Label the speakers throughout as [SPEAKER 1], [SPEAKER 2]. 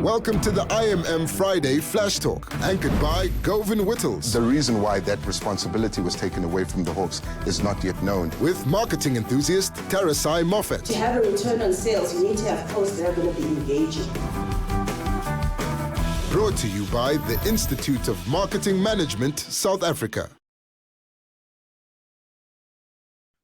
[SPEAKER 1] Welcome to the IMM Friday Flash Talk, anchored by Govin Whittles.
[SPEAKER 2] The reason why that responsibility was taken away from the Hawks is not yet known.
[SPEAKER 1] With marketing enthusiast Tarasai Moffat.
[SPEAKER 3] To have a return on sales, you need to have posts that are going to be engaging.
[SPEAKER 1] Brought to you by the Institute of Marketing Management, South Africa.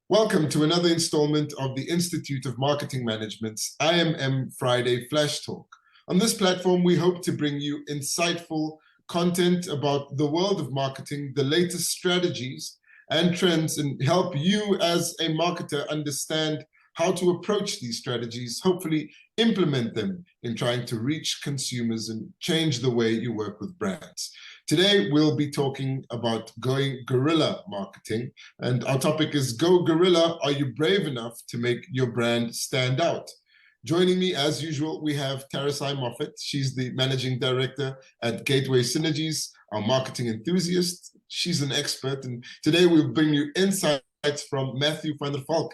[SPEAKER 1] Welcome to another installment of the Institute of Marketing Management's IMM Friday Flash Talk. On this platform, we hope to bring you insightful content about the world of marketing, the latest strategies and trends, and help you as a marketer understand how to approach these strategies, hopefully implement them in trying to reach consumers and change the way you work with brands. Today, we'll be talking about going guerrilla marketing, and our topic is Go Guerrilla, are you brave enough to make your brand stand out? Joining me, as usual, we have Tarasai Moffat. She's the Managing Director at Gateway Synergies, our marketing enthusiast. She's an expert, and today we'll bring you insights from Matthew Van Der Valk.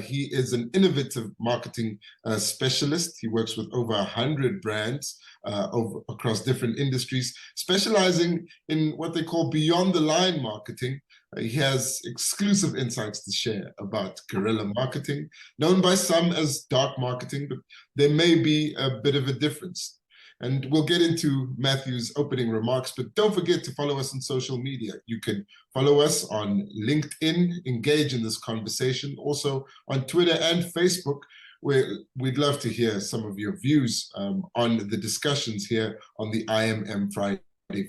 [SPEAKER 1] He is an innovative marketing specialist. He works with over 100 brands across different industries, specializing in what they call beyond the line marketing. He has exclusive insights to share about guerrilla marketing, known by some as dark marketing, but there may be a bit of a difference. And we'll get into Matthew's opening remarks, but don't forget to follow us on social media. You can follow us on LinkedIn, engage in this conversation, also on Twitter and Facebook, where we'd love to hear some of your views on the discussions here on the IMM Friday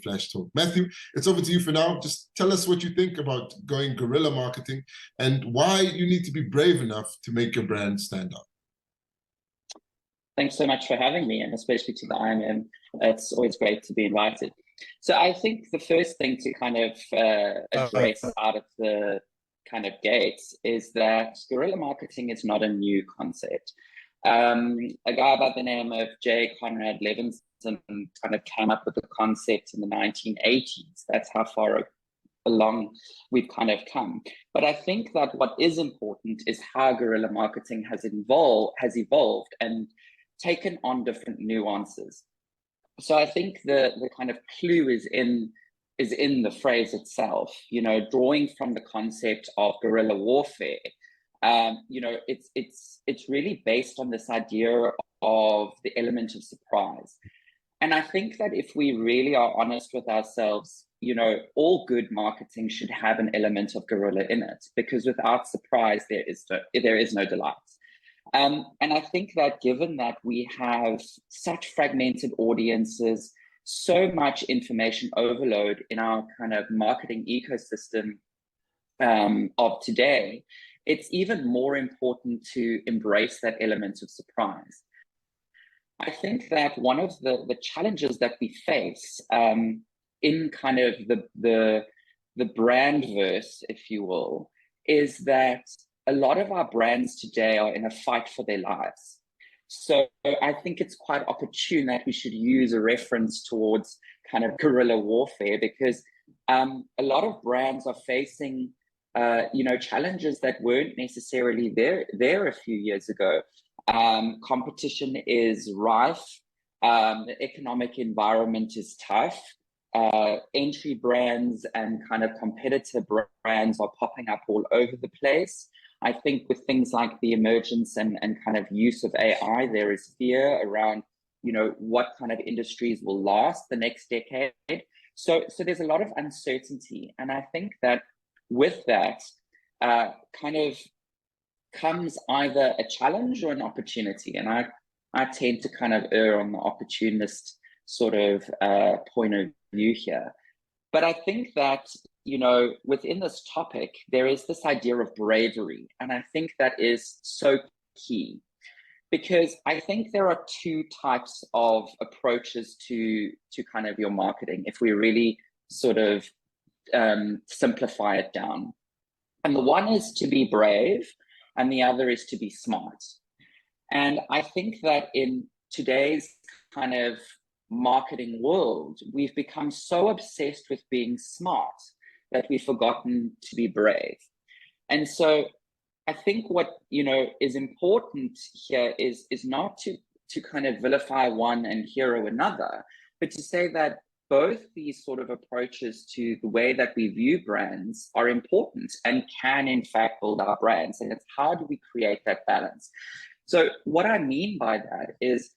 [SPEAKER 1] Flash Talk. Matthew, it's over to you for now. Just tell us what you think about going guerrilla marketing and why you need to be brave enough to make your brand stand out.
[SPEAKER 4] Thanks so much for having me, and especially to the IMM. It's always great to be invited. So I think the first thing to kind of address out of the kind of gates is that guerrilla marketing is not a new concept. A guy by the name of J. Conrad Levinson kind of came up with the concept in the 1980s. That's how far along we've kind of come. But I think that what is important is how guerrilla marketing has evolved and taken on different nuances. So I think the kind of clue is in the phrase itself, you know, drawing from the concept of guerrilla warfare. You know, it's really based on this idea of the element of surprise. And I think that if we really are honest with ourselves, you know, all good marketing should have an element of guerrilla in it, because without surprise, there is no delight. And I think that given that we have such fragmented audiences, so much information overload in our kind of marketing ecosystem of today, it's even more important to embrace that element of surprise. I think that one of the challenges that we face in kind of the brand verse, if you will, is that a lot of our brands today are in a fight for their lives. So I think it's quite opportune that we should use a reference towards kind of guerrilla warfare, because a lot of brands are facing you know, challenges that weren't necessarily there a few years ago. Competition is rife. The economic environment is tough. Entry brands and kind of competitor brands are popping up all over the place. I think with things like the emergence and kind of use of AI, there is fear around, you know, what kind of industries will last the next decade. So there's a lot of uncertainty. And I think that with that kind of comes either a challenge or an opportunity. And I tend to kind of err on the opportunist sort of point of view here. But I think that, you know, within this topic, there is this idea of bravery. And I think that is so key, because I think there are two types of approaches to kind of your marketing, if we really sort of simplify it down. And the one is to be brave, and the other is to be smart. And I think that in today's kind of marketing world, we've become so obsessed with being smart that we've forgotten to be brave. And so I think what, you know, is important here is not to to kind of vilify one and hero another, but to say that both these sort of approaches to the way that we view brands are important and can in fact build our brands. And it's how do we create that balance? So what I mean by that is,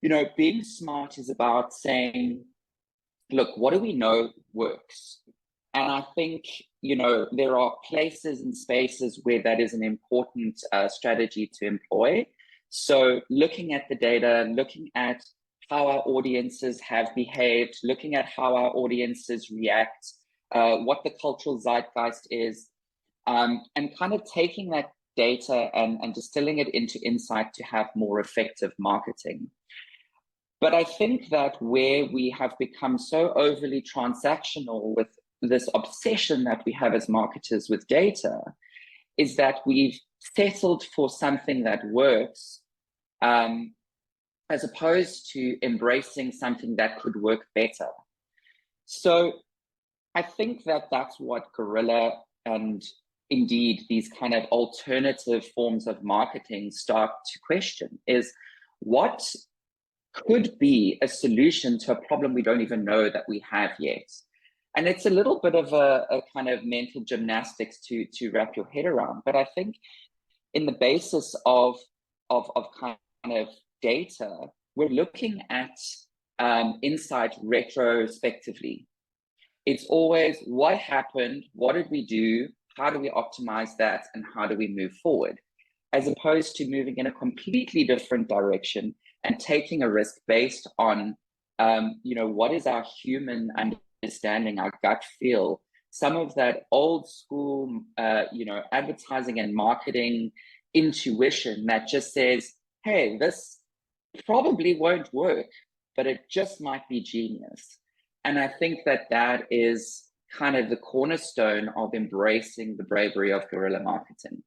[SPEAKER 4] you know, being smart is about saying, look, what do we know works? And I think, you know, there are places and spaces where that is an important strategy to employ. So looking at the data, looking at how our audiences have behaved, looking at how our audiences react, what the cultural zeitgeist is, and kind of taking that data and distilling it into insight to have more effective marketing. But I think that where we have become so overly transactional with this obsession that we have as marketers with data is that we've settled for something that works, as opposed to embracing something that could work better. So I think that that's what Guerrilla and indeed these kind of alternative forms of marketing start to question is what could be a solution to a problem we don't even know that we have yet. And it's a little bit of a kind of mental gymnastics to wrap your head around. But I think in the basis of kind of data, we're looking at insight retrospectively. It's always what happened, what did we do, how do we optimize that, and how do we move forward, as opposed to moving in a completely different direction and taking a risk based on, you know, what is our human understanding, our gut feel, some of that old school, you know, advertising and marketing intuition that just says, hey, this probably won't work, but it just might be genius. And I think that that is kind of the cornerstone of embracing the bravery of guerrilla marketing.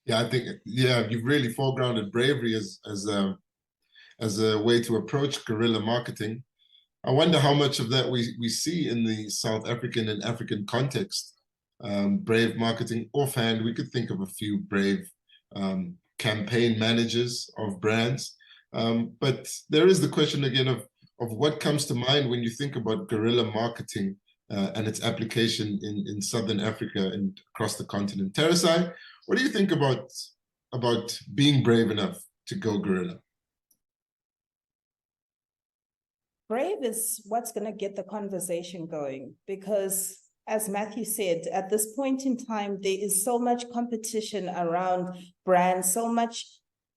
[SPEAKER 1] Yeah, I think, yeah, you've really foregrounded bravery as a way to approach guerrilla marketing. I wonder how much of that we see in the South African and African context. Brave marketing, offhand, we could think of a few brave campaign managers of brands. But there is the question again of what comes to mind when you think about guerrilla marketing and its application in Southern Africa and across the continent. Terasai, what do you think about being brave enough to go guerrilla?
[SPEAKER 3] Brave is what's going to get the conversation going, because as Matthew said, at this point in time, there is so much competition around brands, so much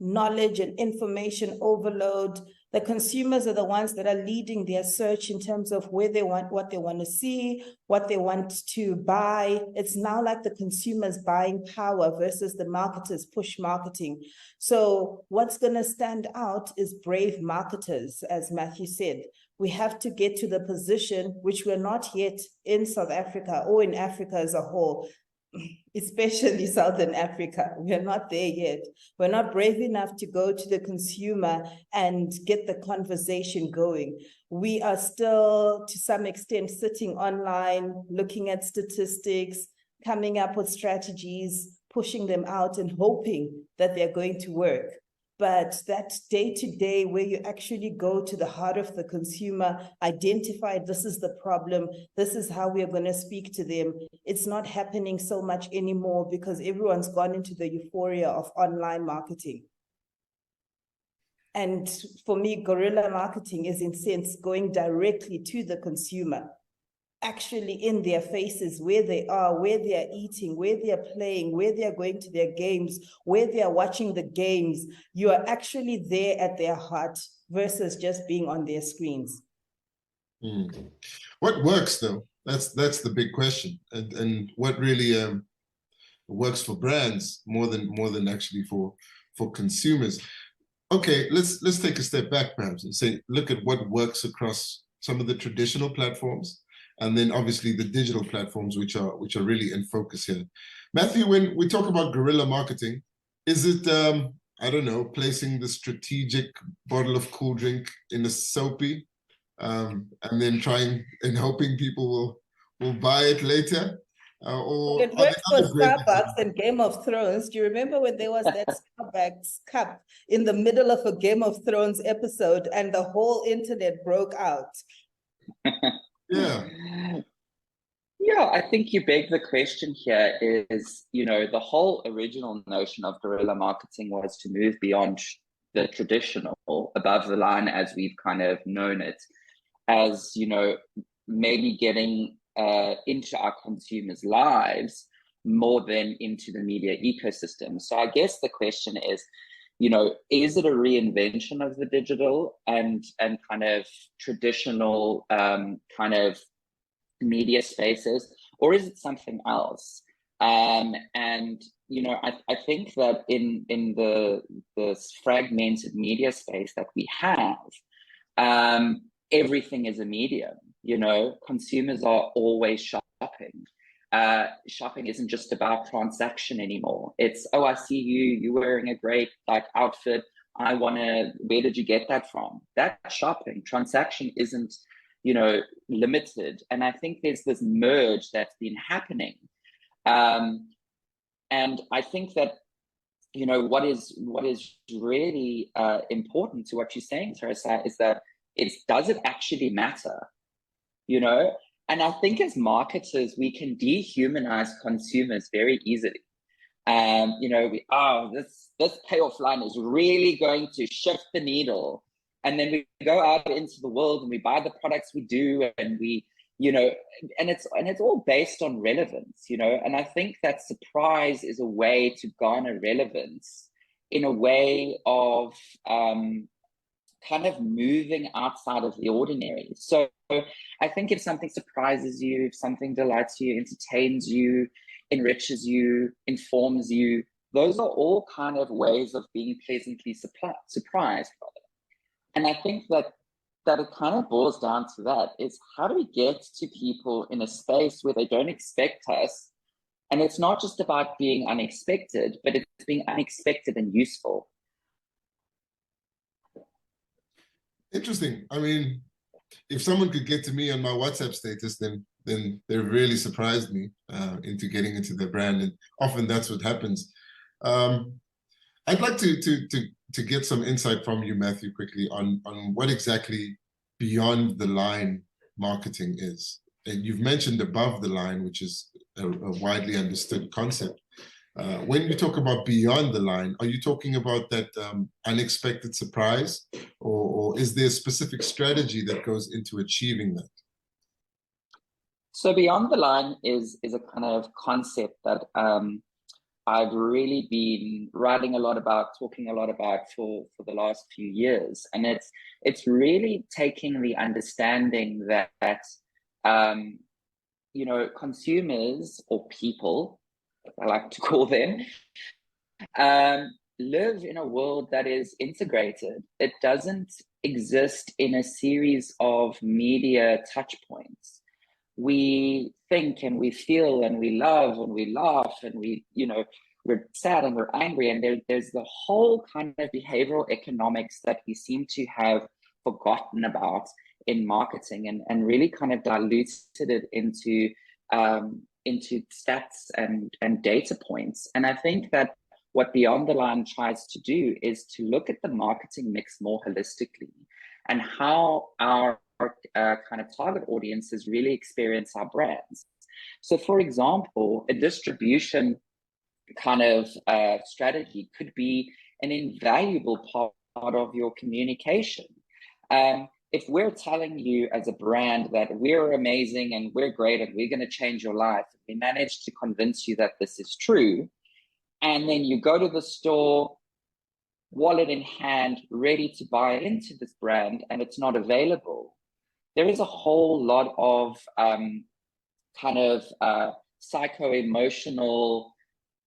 [SPEAKER 3] knowledge and information overload. The consumers are the ones that are leading their search in terms of where they want, what they want to see, what they want to buy. It's now like the consumer's buying power versus the marketers push marketing. So what's going to stand out is brave marketers, as Matthew said. We have to get to the position, which we're not yet in South Africa or in Africa as a whole, especially Southern Africa. We're not there yet. We're not brave enough to go to the consumer and get the conversation going. We are still, to some extent, sitting online, looking at statistics, coming up with strategies, pushing them out and hoping that they're going to work. But that day-to-day where you actually go to the heart of the consumer, identify this is the problem, this is how we are going to speak to them, it's not happening so much anymore because everyone's gone into the euphoria of online marketing. And for me, guerrilla marketing is in a sense going directly to the consumer, actually in their faces, where they are, where they are eating, where they are playing, where they are going to their games, where they are watching the games. You are actually there at their heart versus just being on their screens.
[SPEAKER 1] What works though? That's the big question, and what really works for brands more than actually for consumers. Okay, let's take a step back perhaps and say, look at what works across some of the traditional platforms, and then obviously the digital platforms, which are really in focus here. Matthew, when we talk about guerrilla marketing, is it, I don't know, placing the strategic bottle of cool drink in a soapy, and then trying and hoping people will buy it later? or
[SPEAKER 3] It
[SPEAKER 1] are there
[SPEAKER 3] worked for
[SPEAKER 1] other great
[SPEAKER 3] Starbucks
[SPEAKER 1] examples?
[SPEAKER 3] and Game of Thrones. Do you remember when there was that Starbucks cup in the middle of a Game of Thrones episode and the whole internet broke out?
[SPEAKER 1] Yeah.
[SPEAKER 4] Yeah, I think you beg the question here is, you know, the whole original notion of guerrilla marketing was to move beyond the traditional above the line as we've kind of known it, as, you know, maybe getting into our consumers' lives more than into the media ecosystem. So I guess the question is, you know, is it a reinvention of the digital and kind of traditional kind of media spaces, or is it something else? And you know, I think that in the fragmented media space that we have, everything is a medium. You know, consumers are always shopping. Shopping isn't just about transaction anymore. It's, oh, I see you wearing a great like outfit. I wanna, where did you get that from? That's shopping. Transaction isn't, you know, limited. And I think there's this merge that's been happening. And I think that, you know, what is really important to what you're saying, Teresa, is that does it actually matter? You know, and I think as marketers, we can dehumanize consumers very easily. You know, this payoff line is really going to shift the needle. And then we go out into the world and we buy the products we do, and we, you know, and it's all based on relevance, you know. And I think that surprise is a way to garner relevance in a way of kind of moving outside of the ordinary. So I think if something surprises you, if something delights you, entertains you, enriches you, informs you, those are all kind of ways of being pleasantly surprised. And I think that it kind of boils down to that, is how do we get to people in a space where they don't expect us? And it's not just about being unexpected, but it's being unexpected and useful.
[SPEAKER 1] Interesting. I mean, if someone could get to me on my WhatsApp status, then they really surprised me into getting into their brand, and often that's what happens. I'd like to get some insight from you, Matthew, quickly on what exactly beyond the line marketing is. And you've mentioned above the line, which is a widely understood concept. When you talk about beyond the line, are you talking about that unexpected surprise, or is there a specific strategy that goes into achieving that?
[SPEAKER 4] So beyond the line is a kind of concept that I've really been writing a lot about, talking a lot about for the last few years. And it's really taking the understanding that you know, consumers, or people, I like to call them, live in a world that is integrated. It doesn't exist in a series of media touch points. We think and we feel and we love and we laugh and we, you know, we're sad and we're angry, and there's the whole kind of behavioral economics that we seem to have forgotten about in marketing, and really kind of diluted it into stats and data points. And I think that what Beyond the Line tries to do is to look at the marketing mix more holistically, and how our kind of target audiences really experience our brands. So for example, a distribution kind of strategy could be an invaluable part of your communication. If we're telling you as a brand that we're amazing and we're great and we're going to change your life, we manage to convince you that this is true, and then you go to the store, wallet in hand, ready to buy into this brand, and it's not available, there is a whole lot of kind of psycho-emotional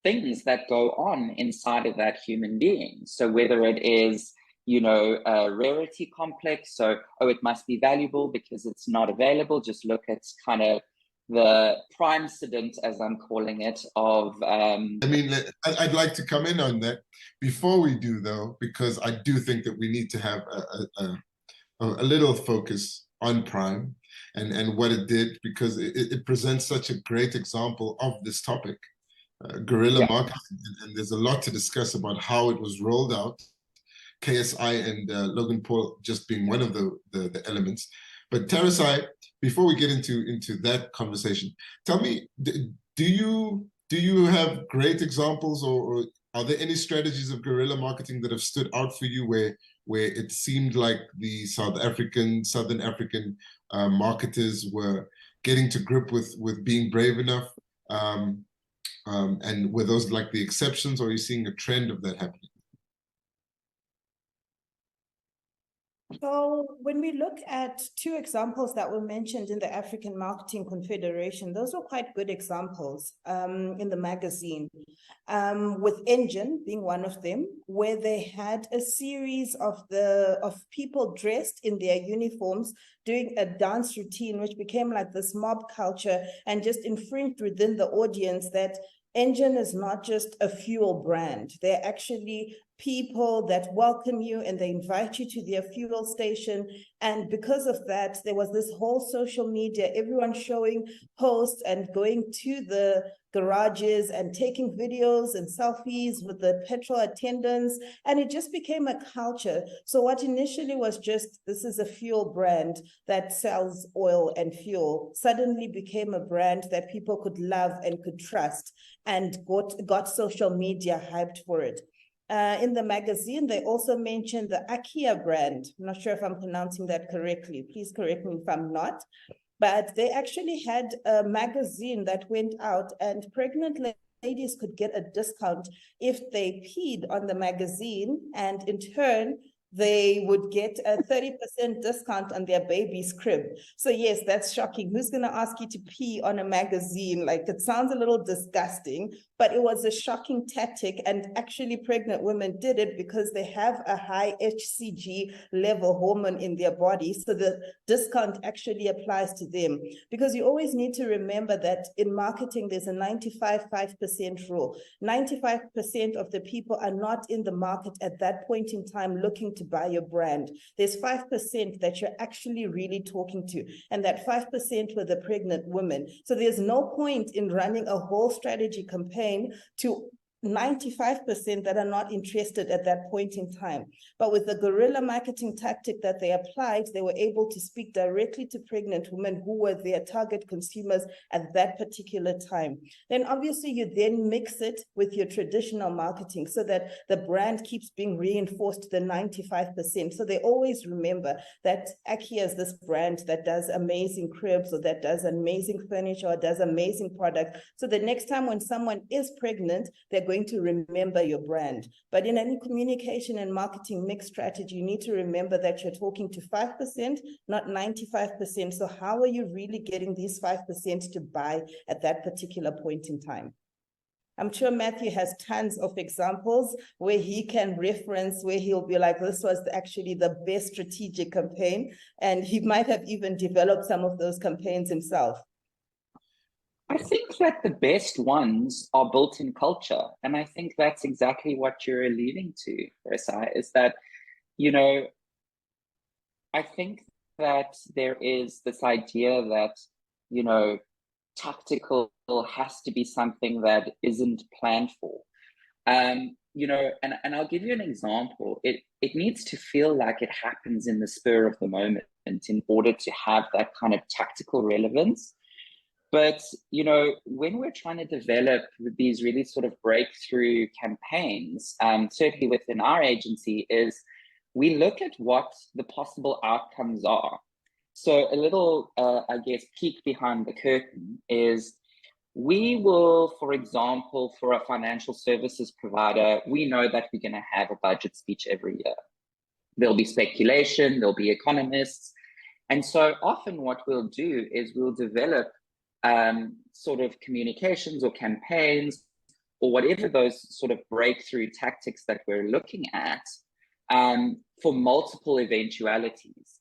[SPEAKER 4] things that go on inside of that human being. So whether it is, you know, a rarity complex, so, oh, it must be valuable because it's not available. Just look at kind of the prime incident, as I'm calling it, of... I
[SPEAKER 1] mean, I'd like to come in on that. Before we do, though, because I do think that we need to have a little focus on Prime and what it did, because it presents such a great example of this topic, guerrilla marketing, and there's a lot to discuss about how it was rolled out. KSI and Logan Paul just being one of the elements. But Terasai, before we get into that conversation, tell me, do you have great examples, or are there any strategies of guerrilla marketing that have stood out for you where it seemed like the Southern African marketers were getting to grip with being brave enough? And were those like the exceptions, or are you seeing a trend of that happening?
[SPEAKER 3] So when we look at two examples that were mentioned in the African Marketing Confederation, those were quite good examples in the magazine, with Engine being one of them, where they had a series of people dressed in their uniforms doing a dance routine, which became like this mob culture and just infringed within the audience that Engine is not just a fuel brand. They're actually people that welcome you and they invite you to their fuel station. And because of that, there was this whole social media, everyone showing posts and going to the garages and taking videos and selfies with the petrol attendants. And it just became a culture. So what initially was just, this is a fuel brand that sells oil and fuel, suddenly became a brand that people could love and could trust, and got social media hyped for it. In the magazine, they also mentioned the Akia brand. I'm not sure if I'm pronouncing that correctly. Please correct me if I'm not. But they actually had a magazine that went out, and pregnant ladies could get a discount if they peed on the magazine, and in turn, they would get a 30% discount on their baby's crib. So yes, that's shocking. Who's going to ask you to pee on a magazine? Like, it sounds a little disgusting, but it was a shocking tactic. And actually pregnant women did it because they have a high HCG level hormone in their body. So the discount actually applies to them, because you always need to remember that in marketing, there's a 95% rule. 95% of the people are not in the market at that point in time looking to buy your brand. There's 5% that you're actually really talking to, and that 5% were the pregnant women. So there's no point in running a whole strategy campaign to 95% that are not interested at that point in time. But with the guerrilla marketing tactic that they applied, they were able to speak directly to pregnant women who were their target consumers at that particular time. Then obviously you then mix it with your traditional marketing so that the brand keeps being reinforced to the 95%. So they always remember that Akia is this brand that does amazing cribs, or that does amazing furniture, or does amazing product. So the next time when someone is pregnant, they're going to remember your brand. But in any communication and marketing mix strategy, you need to remember that you're talking to 5%, not 95%. So how are you really getting these 5% to buy at that particular point in time? I'm sure Matthew has tons of examples where he can reference, where he'll be like, this was actually the best strategic campaign. And he might have even developed some of those campaigns himself.
[SPEAKER 4] I think that the best ones are built in culture. And I think that's exactly what you're alluding to, Guerrilla, is that, you know, I think that there is this idea that, you know, tactical has to be something that isn't planned for. You know, and I'll give you an example. It needs to feel like it happens in the spur of the moment in order to have that kind of tactical relevance. But, you know, when we're trying to develop these really sort of breakthrough campaigns, certainly within our agency, is we look at what the possible outcomes are. So a little, I guess, peek behind the curtain is we will, for example, for a financial services provider, we know that we're going to have a budget speech every year. There'll be speculation, there'll be economists. And so often what we'll do is we'll develop sort of communications or campaigns or whatever those sort of breakthrough tactics that we're looking at for multiple eventualities.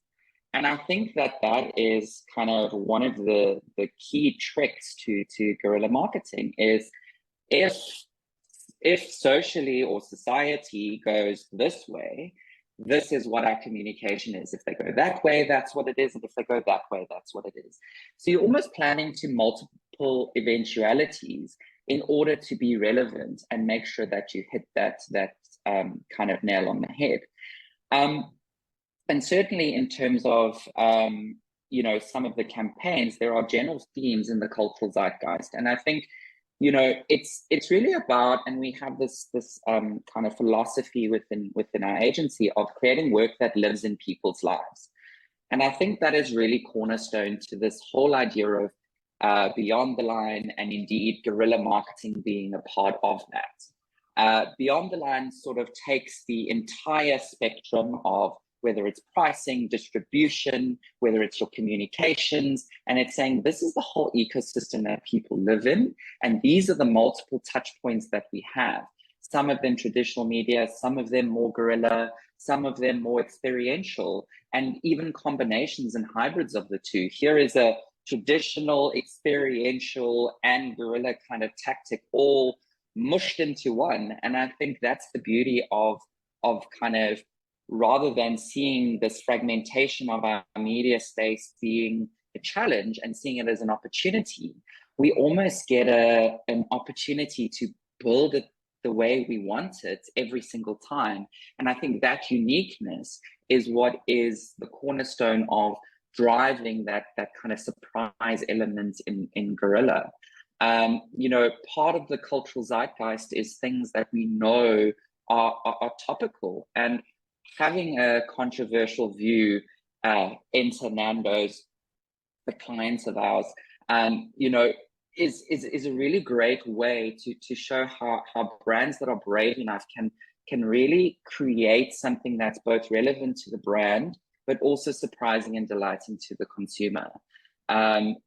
[SPEAKER 4] And I think that that is kind of one of the key tricks to guerrilla marketing is if socially or society goes this way, this is what our communication is. If they go that way, that's what it is. And if they go that way, that's what it is. So you're almost planning to multiple eventualities in order to be relevant and make sure that you hit that kind of nail on the head. And certainly in terms of, you know, some of the campaigns, there are general themes in the cultural zeitgeist. And I think, you know, it's really about, and we have this kind of philosophy within our agency of creating work that lives in people's lives. And I think that is really cornerstone to this whole idea of beyond the line, and indeed guerrilla marketing being a part of that. Beyond the line sort of takes the entire spectrum of whether it's pricing, distribution, whether it's your communications, and it's saying this is the whole ecosystem that people live in, and these are the multiple touch points that we have. Some of them traditional media, some of them more guerrilla, some of them more experiential, and even combinations and hybrids of the two. Here is a traditional, experiential, and guerrilla kind of tactic all mushed into one. And I think that's the beauty of kind of, rather than seeing this fragmentation of our media space being a challenge and seeing it as an opportunity, we almost get an opportunity to build it the way we want it every single time. And I think that uniqueness is what is the cornerstone of driving that kind of surprise element in Guerrilla. You know, part of the cultural zeitgeist is things that we know are topical, and having a controversial view into Nando's, the clients of ours, you know, is a really great way to show how brands that are brave enough can really create something that's both relevant to the brand, but also surprising and delighting to the consumer.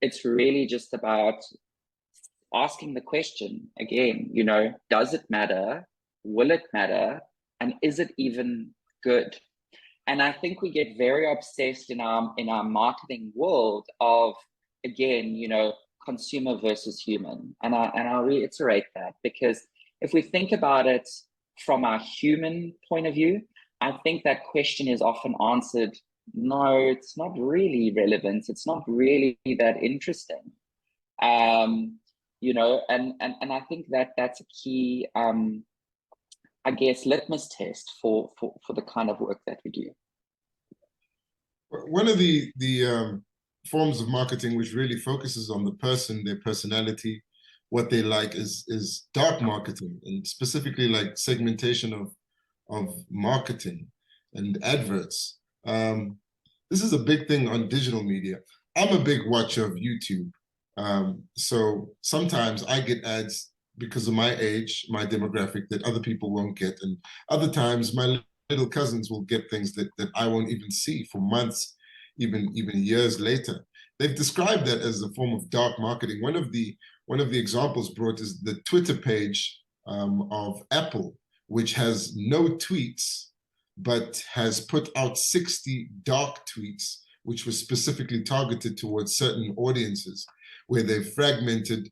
[SPEAKER 4] It's really just about asking the question again, you know, does it matter? Will it matter? And is it even good? And I think we get very obsessed in our marketing world of, again, you know, consumer versus human. And I'll reiterate that, because if we think about it from our human point of view, I think that question is often answered, no, it's not really relevant. It's not really that interesting. You know, and I think that's a key, I guess, litmus test for the kind of work that we do.
[SPEAKER 1] One of the forms of marketing which really focuses on the person, their personality, what they like, is dark marketing, and specifically like segmentation of marketing and adverts. This is a big thing on digital media. I'm a big watcher of YouTube. So sometimes I get ads because of my age, my demographic, that other people won't get. And other times my little cousins will get things that I won't even see for months, even years later. They've described that as a form of dark marketing. One of the examples brought is the Twitter page of Apple, which has no tweets, but has put out 60 dark tweets, which were specifically targeted towards certain audiences, where they've fragmented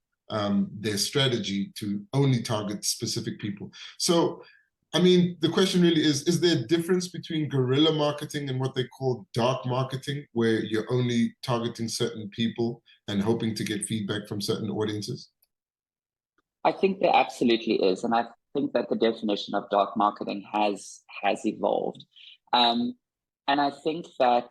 [SPEAKER 1] their strategy to only target specific people. So, I mean, the question really is there a difference between guerrilla marketing and what they call dark marketing, where you're only targeting certain people and hoping to get feedback from certain audiences?
[SPEAKER 4] I think there absolutely is. And I think that the definition of dark marketing has evolved. And I think that,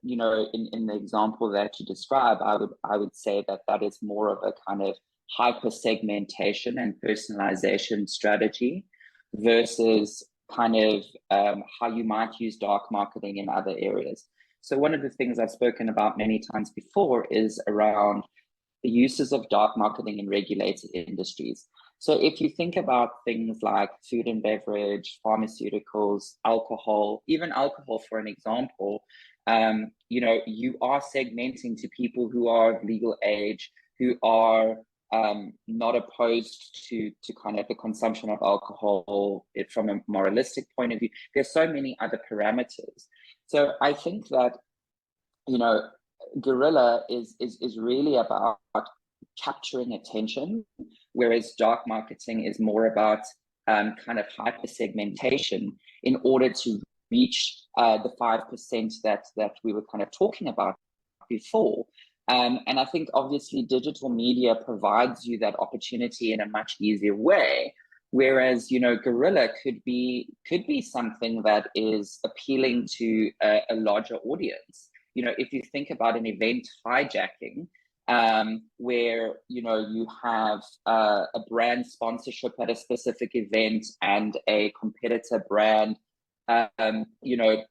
[SPEAKER 4] you know, in the example that you describe, I would say that is more of a kind of hyper segmentation and personalization strategy versus kind of how you might use dark marketing in other areas. So one of the things I've spoken about many times before is around the uses of dark marketing in regulated industries. So if you think about things like food and beverage, pharmaceuticals, alcohol, even alcohol, for an example, you know, you are segmenting to people who are of legal age, who are not opposed to kind of the consumption of alcohol from a moralistic point of view. There's so many other parameters. So I think that, you know, Guerrilla is really about capturing attention, whereas dark marketing is more about kind of hyper segmentation in order to reach the 5% that we were kind of talking about before. And I think obviously digital media provides you that opportunity in a much easier way. Whereas, you know, Guerrilla could be something that is appealing to a larger audience. You know, if you think about an event hijacking, where, you know, you have a brand sponsorship at a specific event and a competitor brand, you know,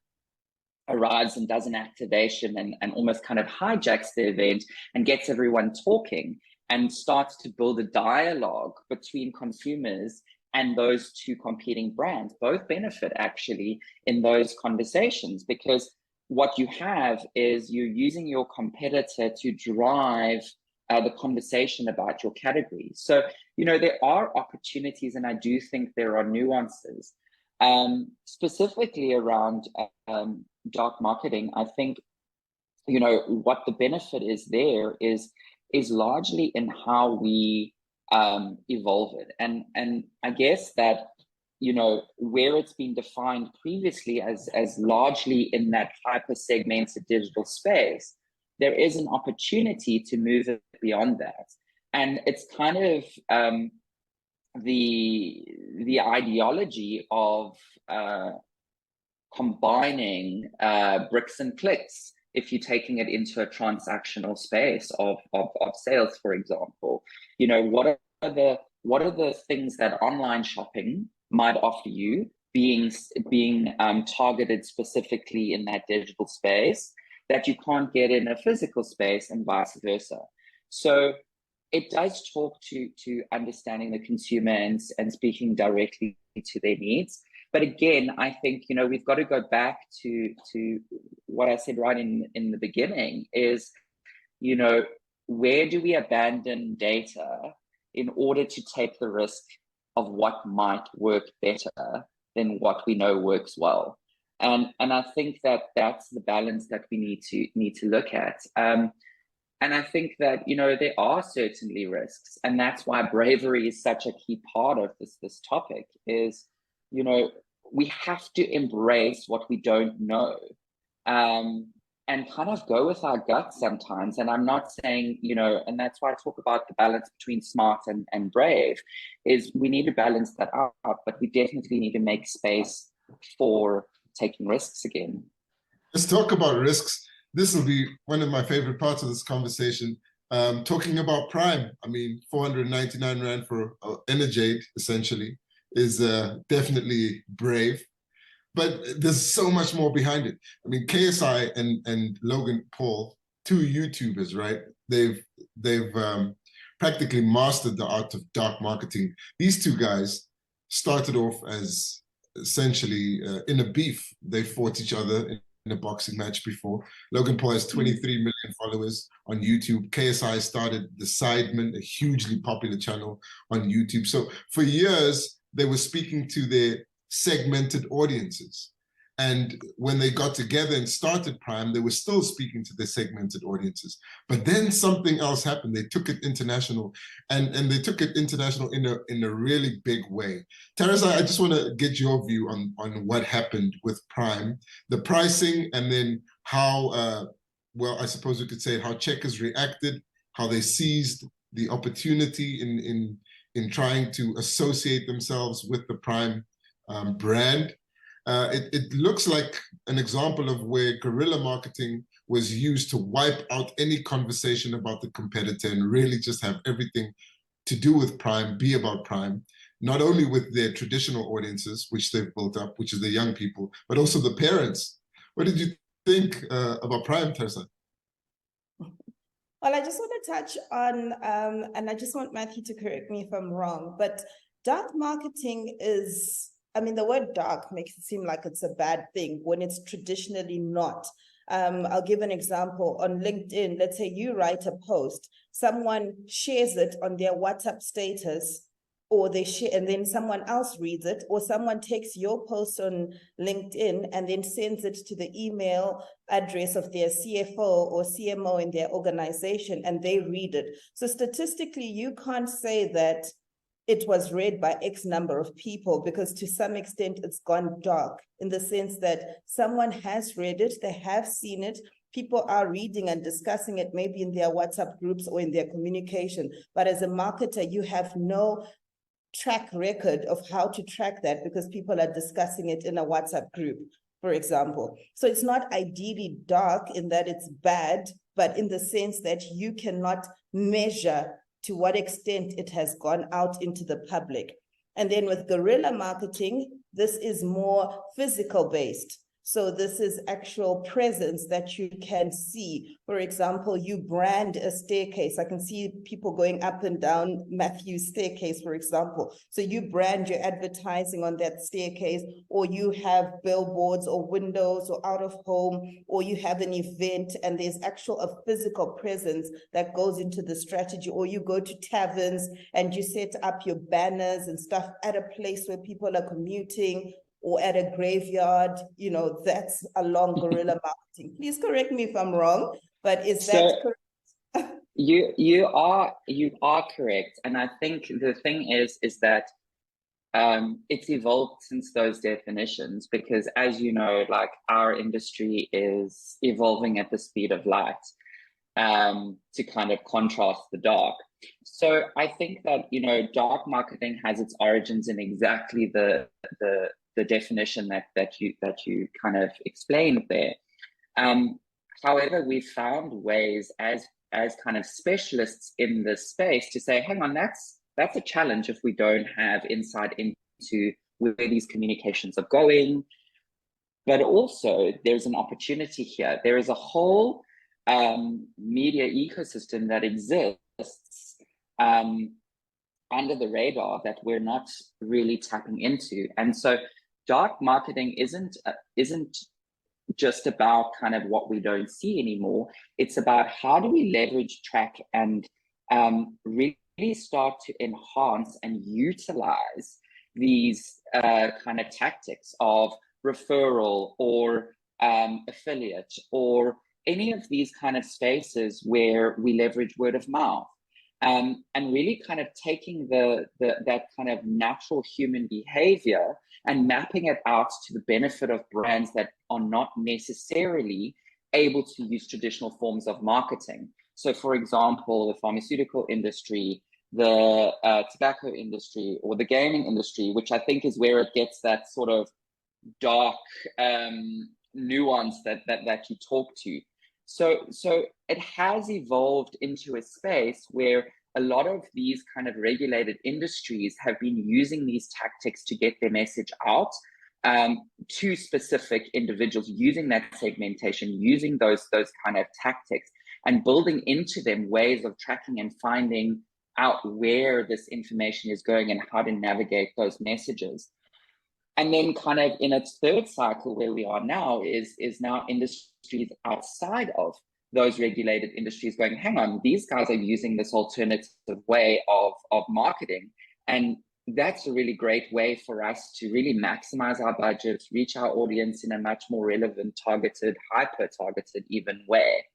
[SPEAKER 4] arrives and does an activation and almost kind of hijacks the event and gets everyone talking and starts to build a dialogue between consumers and those two competing brands. Both benefit actually in those conversations, because what you have is you're using your competitor to drive the conversation about your category. So, you know, there are opportunities, and I do think there are nuances. Specifically around dark marketing, I think, you know, what the benefit is there is largely in how we evolve it. And I guess that, you know, where it's been defined previously as largely in that hyper-segmented digital space, there is an opportunity to move it beyond that. And it's kind of the ideology of combining bricks and clicks, if you're taking it into a transactional space of sales, for example. You know, what are the things that online shopping might offer you, being targeted specifically in that digital space, that you can't get in a physical space, and vice versa. So it does talk to understanding the consumer and speaking directly to their needs. But again, I think, you know, we've got to go back to what I said right in the beginning is, you know, where do we abandon data in order to take the risk of what might work better than what we know works well? And I think that that's the balance that we need to look at. And I think that, you know, there are certainly risks, and that's why bravery is such a key part of this topic is, you know, we have to embrace what we don't know, and kind of go with our gut sometimes. And I'm not saying, you know, and that's why I talk about the balance between smart and brave, is we need to balance that out, but we definitely need to make space for taking risks again.
[SPEAKER 1] Let's talk about risks. This will be one of my favorite parts of this conversation. Talking about Prime, I mean, 499 Rand for Energade, essentially, is definitely brave. But there's so much more behind it. I mean, KSI and Logan Paul, two YouTubers, right? They've practically mastered the art of dark marketing. These two guys started off as essentially in a beef. They fought each other in a boxing match before. Logan Paul has 23 million followers on YouTube. KSI started The Sidemen, a hugely popular channel on YouTube. So for years, they were speaking to their segmented audiences. And when they got together and started Prime, they were still speaking to their segmented audiences. But then something else happened. They took it international, and they took it international in a really big way. Teresa, I just want to get your view on what happened with Prime, the pricing, and then how, well, I suppose we could say how Checkers reacted, how they seized the opportunity in trying to associate themselves with the Prime brand. It looks like an example of where guerrilla marketing was used to wipe out any conversation about the competitor and really just have everything to do with Prime, be about Prime, not only with their traditional audiences, which they've built up, which is the young people, but also the parents. What did you think about Prime, Teresa?
[SPEAKER 3] Well, I just want to touch on, and I just want Matthew to correct me if I'm wrong, but dark marketing is, I mean, the word dark makes it seem like it's a bad thing when it's traditionally not. I'll give an example. On LinkedIn, let's say you write a post, someone shares it on their WhatsApp status, or they share, and then someone else reads it, or someone takes your post on LinkedIn and then sends it to the email address of their CFO or CMO in their organization, and they read it. So statistically, you can't say that it was read by X number of people, because to some extent it's gone dark in the sense that someone has read it, they have seen it, people are reading and discussing it maybe in their WhatsApp groups or in their communication. But as a marketer, you have no track record of how to track that because people are discussing it in a WhatsApp group, for example. So it's not ideally dark in that it's bad, but in the sense that you cannot measure to what extent it has gone out into the public. And then with guerrilla marketing, this is more physical based. So this is actual presence that you can see. For example, you brand a staircase. I can see people going up and down Matthew's staircase, for example. So you brand your advertising on that staircase, or you have billboards or windows or out of home, or you have an event and there's a physical presence that goes into the strategy, or you go to taverns and you set up your banners and stuff at a place where people are commuting, or at a graveyard, that's along guerrilla marketing. Please correct me if I'm wrong, but is that correct?
[SPEAKER 4] You are correct. And I think the thing is that it's evolved since those definitions, because as you know, like our industry is evolving at the speed of light, to kind of contrast the dark. So I think that, dark marketing has its origins in exactly the definition that you kind of explained there. However, we found ways as kind of specialists in this space to say, hang on, that's a challenge if we don't have insight into where these communications are going. But also there's an opportunity here. There is a whole media ecosystem that exists under the radar that we're not really tapping into. And so dark marketing isn't just about kind of what we don't see anymore. It's about how do we leverage, track, and really start to enhance and utilize these kind of tactics of referral or affiliate, or any of these kind of spaces where we leverage word of mouth. And really kind of taking that kind of natural human behavior and mapping it out to the benefit of brands that are not necessarily able to use traditional forms of marketing. So for example, the pharmaceutical industry, the tobacco industry, or the gaming industry, which I think is where it gets that sort of dark nuance that you talk to. So it has evolved into a space where a lot of these kind of regulated industries have been using these tactics to get their message out to specific individuals, using that segmentation, using those kind of tactics, and building into them ways of tracking and finding out where this information is going and how to navigate those messages. And then kind of in its third cycle where we are now is now industries outside of those regulated industries going, hang on, these guys are using this alternative way of marketing. And that's a really great way for us to really maximize our budgets, reach our audience in a much more relevant, targeted, hyper-targeted even way.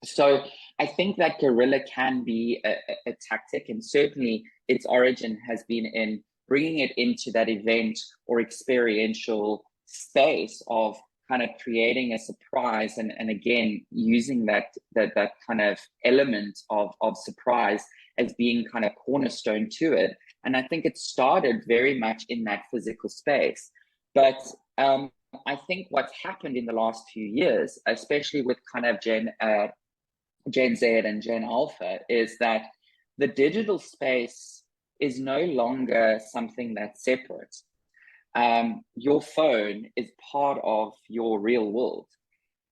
[SPEAKER 4] So I think that Guerrilla can be a tactic, and certainly its origin has been in bringing it into that event or experiential space of kind of creating a surprise, and again, using that kind of element of surprise as being kind of cornerstone to it. And I think it started very much in that physical space. But I think what's happened in the last few years, especially with kind of Gen Z and Gen Alpha, is that the digital space is no longer something that's separate. Your phone is part of your real world.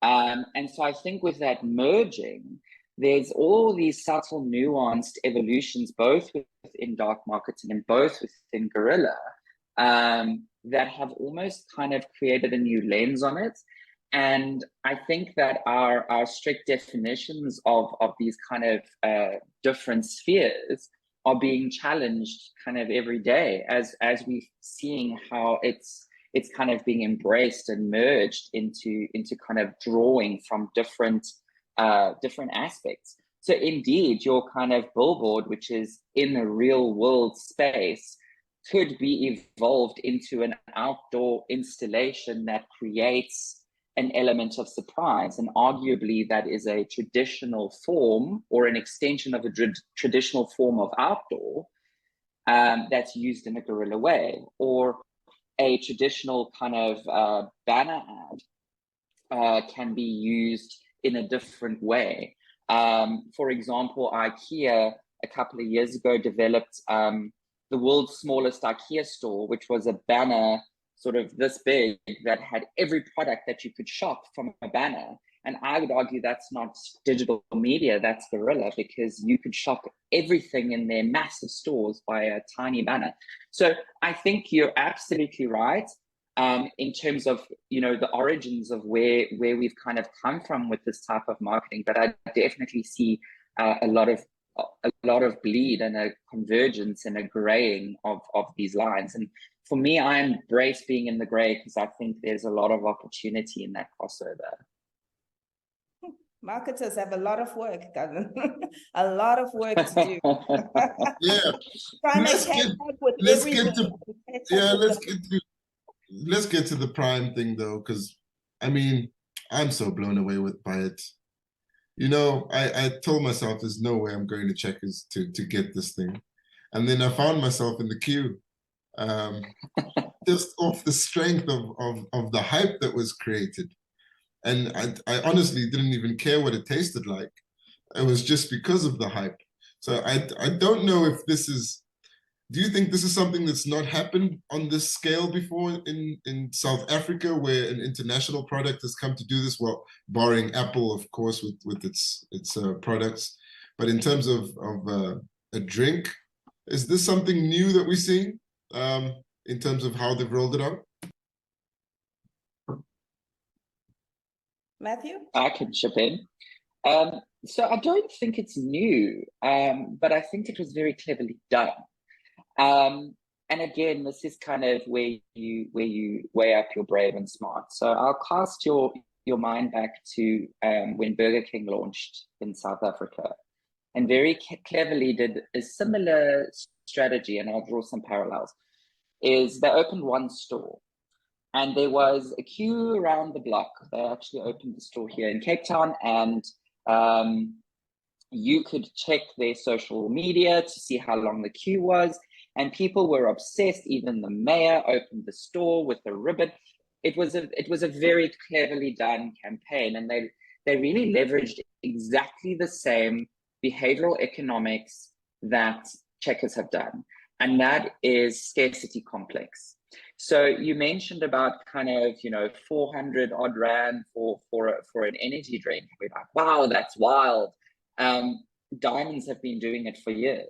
[SPEAKER 4] And so I think with that merging, there's all these subtle, nuanced evolutions, both within dark marketing and both within Guerrilla, that have almost kind of created a new lens on it. And I think that our strict definitions of these kind of different spheres are being challenged kind of every day as we're seeing how it's kind of being embraced and merged into kind of drawing from different aspects. So indeed, your kind of billboard, which is in a real world space, could be evolved into an outdoor installation that creates an element of surprise. And arguably that is a traditional form or an extension of a traditional form of outdoor that's used in a guerrilla way, or a traditional kind of banner ad can be used in a different way. For example, IKEA a couple of years ago developed the world's smallest IKEA store, which was a banner sort of this big that had every product that you could shop from a banner. And I would argue that's not digital media, that's Guerrilla, because you could shop everything in their massive stores by a tiny banner. So I think you're absolutely right in terms of, you know, the origins of where we've kind of come from with this type of marketing. But I definitely see a lot of bleed and a convergence and a graying of these lines. And for me, I embrace being in the gray because I think there's a lot of opportunity in that crossover.
[SPEAKER 3] Marketers have a lot of work, cousin. A lot of work to do.
[SPEAKER 1] Yeah. Let's get to the Prime thing though, because I mean, I'm so blown away by it. You know, I told myself there's no way I'm going to Checkers to get this thing. And then I found myself in the queue. Just off the strength of the hype that was created. And I honestly didn't even care what it tasted like. It was just because of the hype. So I don't know if this is, do you think this is something that's not happened on this scale before in South Africa, where an international product has come to do this? Well, barring Apple, of course, with its products. But in terms of a drink, is this something new that we're seeing in terms of how they've rolled it out?
[SPEAKER 3] Matthew?
[SPEAKER 4] I can chip in. So I don't think it's new, but I think it was very cleverly done. And again, this is kind of where you weigh up your brave and smart. So I'll cast your mind back to when Burger King launched in South Africa, and very cleverly did a similar strategy, and I'll draw some parallels, is they opened one store. And there was a queue around the block. They actually opened the store here in Cape Town, and you could check their social media to see how long the queue was. And people were obsessed. Even the mayor opened the store with a ribbon. It was a very cleverly done campaign, and they really leveraged exactly the same behavioral economics that Checkers have done, and that is scarcity complex. So you mentioned about kind of, you know, 400 odd rand for an energy drink. We're like, wow, that's wild. Diamonds have been doing it for years.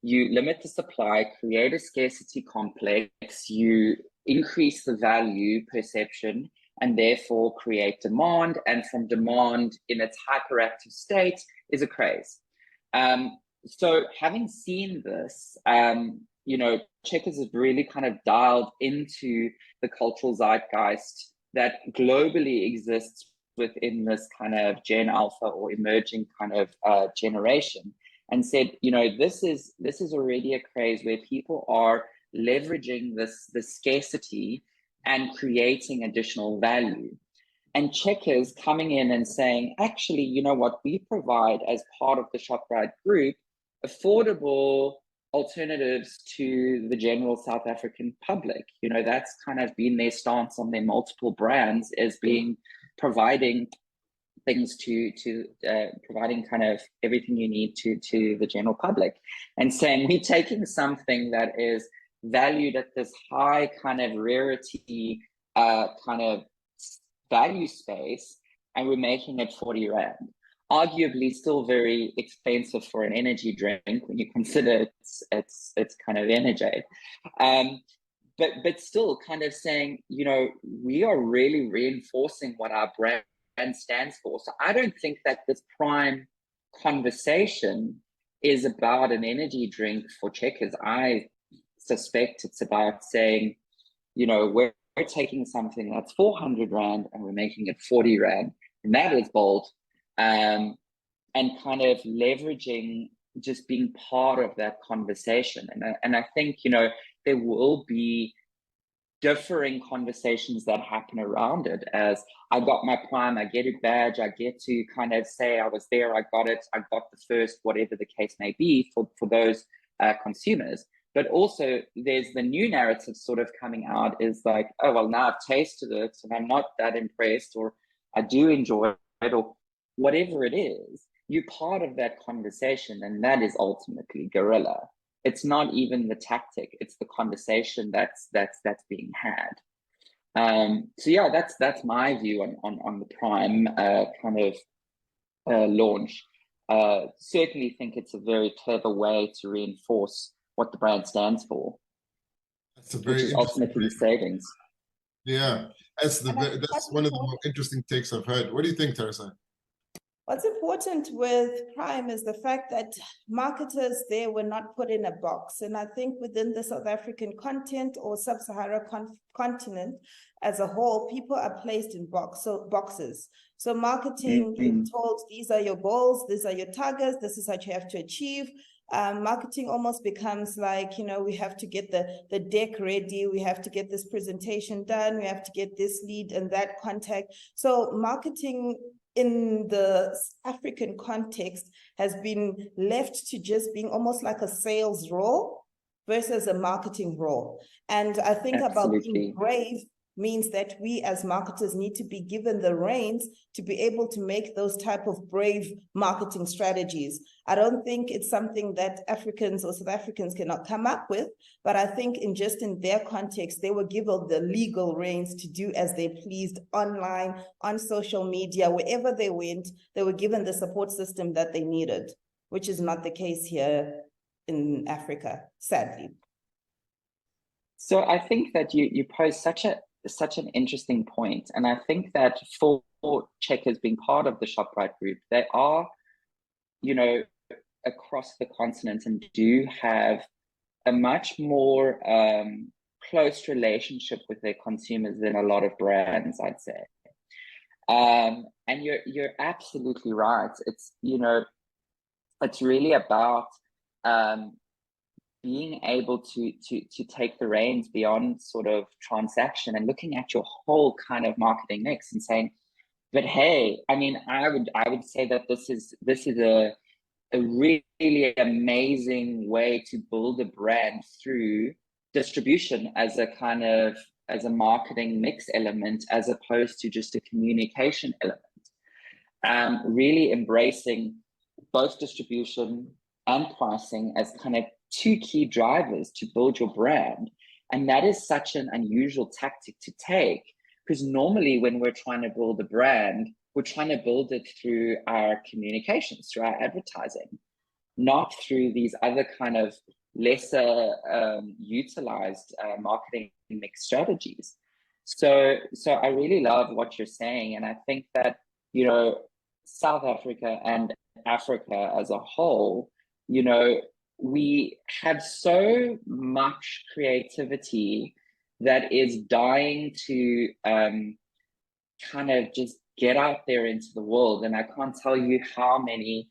[SPEAKER 4] You limit the supply, create a scarcity complex, you increase the value perception, and therefore create demand. And from demand in its hyperactive state is a craze. So having seen this, you know, Checkers has really kind of dialed into the cultural zeitgeist that globally exists within this kind of Gen Alpha or emerging kind of generation, and said, you know, this is already a craze where people are leveraging this scarcity and creating additional value. And Checkers coming in and saying, actually, you know what, we provide as part of the ShopRite group affordable alternatives to the general South African public. You know, that's kind of been their stance on their multiple brands, as being providing things to providing kind of everything you need to the general public, and saying we're taking something that is valued at this high kind of rarity kind of value space, and we're making it 40 rand. Arguably still very expensive for an energy drink when you consider it's kind of energy. But still kind of saying, you know, we are really reinforcing what our brand stands for. So I don't think that this Prime conversation is about an energy drink for Checkers. I suspect it's about saying, you know, we're taking something that's 400 rand and we're making it 40 rand. And that is bold. and kind of leveraging, just being part of that conversation. And I think, you know, there will be differing conversations that happen around it. As I got my Prime, I get a badge, I get to kind of say I was there, I got it, I got the first, whatever the case may be for those consumers. But also there's the new narrative sort of coming out is like, oh, well, now I've tasted it and I'm not that impressed, or I do enjoy it, or whatever it is. You're part of that conversation, and that is ultimately Guerrilla. It's not even the tactic; it's the conversation that's being had. So yeah, that's my view on the Prime kind of launch. Certainly think it's a very clever way to reinforce what the brand stands for,
[SPEAKER 1] That's a very
[SPEAKER 4] which is ultimately savings.
[SPEAKER 1] Yeah, that's one of the more interesting takes I've heard. What do you think, Teresa?
[SPEAKER 3] What's important with Prime is the fact that marketers there were not put in a box. And I think within the South African content or sub-Saharan continent as a whole, people are placed in boxes. So marketing is told, these are your goals, these are your targets, this is what you have to achieve. Marketing almost becomes like, you know, we have to get the deck ready, we have to get this presentation done, we have to get this lead and that contact. So marketing in the African context has been left to just being almost like a sales role versus a marketing role. And I think about being brave means that we as marketers need to be given the reins to be able to make those type of brave marketing strategies. I don't think it's something that Africans or South Africans cannot come up with, but I think in their context, they were given the legal reins to do as they pleased online, on social media, wherever they went, they were given the support system that they needed, which is not the case here in Africa, sadly.
[SPEAKER 4] So I think that you pose such an interesting point. And I think that for Checkers being part of the ShopRite group, they are, you know, across the continent and do have a much more close relationship with their consumers than a lot of brands, I'd say. And you're absolutely right. It's, you know, it's really about being able to take the reins beyond sort of transaction and looking at your whole kind of marketing mix and saying, but hey, I mean, I would say that this is a really amazing way to build a brand through distribution as a marketing mix element, as opposed to just a communication element. Really embracing both distribution and pricing as kind of two key drivers to build your brand. And that is such an unusual tactic to take, because normally when we're trying to build a brand, we're trying to build it through our communications, through our advertising, not through these other kind of lesser utilized marketing mix strategies. So I really love what you're saying. And I think that, you know, South Africa and Africa as a whole, you know, we have so much creativity that is dying to kind of just get out there into the world. And I can't tell you how many,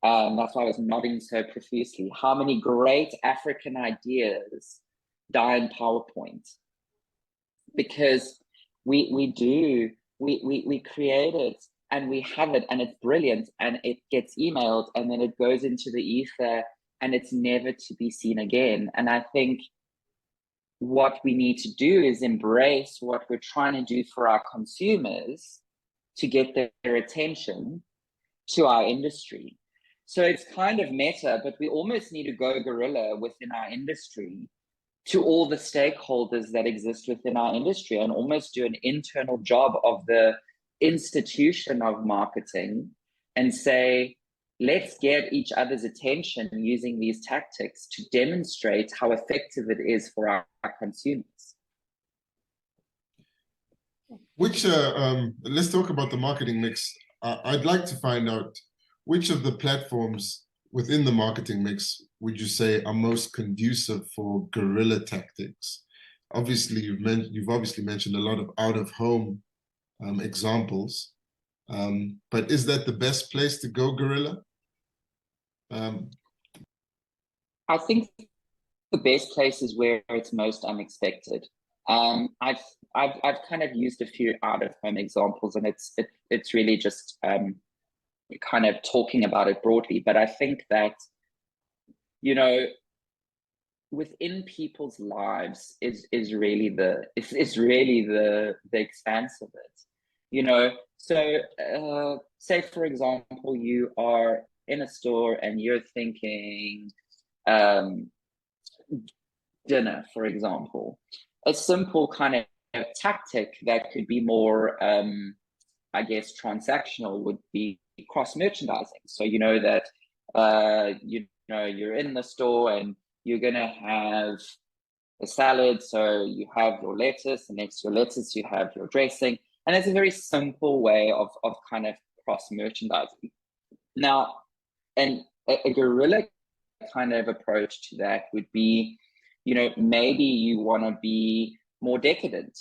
[SPEAKER 4] that's why I was nodding so profusely, how many great African ideas die in PowerPoint. Because we create it and we have it and it's brilliant and it gets emailed and then it goes into the ether and it's never to be seen again. And I think what we need to do is embrace what we're trying to do for our consumers to get their attention to our industry. So it's kind of meta, but we almost need to go guerrilla within our industry to all the stakeholders that exist within our industry and almost do an internal job of the institution of marketing and say, let's get each other's attention using these tactics to demonstrate how effective it is for our consumers.
[SPEAKER 1] Which, let's talk about the marketing mix. I'd like to find out which of the platforms within the marketing mix would you say are most conducive for guerrilla tactics? Obviously, you've obviously mentioned a lot of out-of-home examples. But is that the best place to go, Guerrilla?
[SPEAKER 4] I think the best place is where it's most unexpected. I've kind of used a few out of home examples, and it's really just kind of talking about it broadly. But I think that, you know, within people's lives is really the expanse of it. You know, so say for example you are in a store and you're thinking dinner, for example. A simple kind of tactic that could be more I guess transactional would be cross merchandising. So you know that you know you're in the store and you're gonna have a salad, so you have your lettuce, and next to your lettuce you have your dressing, and it's a very simple way of kind of cross merchandising. Now, and a guerrilla kind of approach to that would be, you know, maybe you want to be more decadent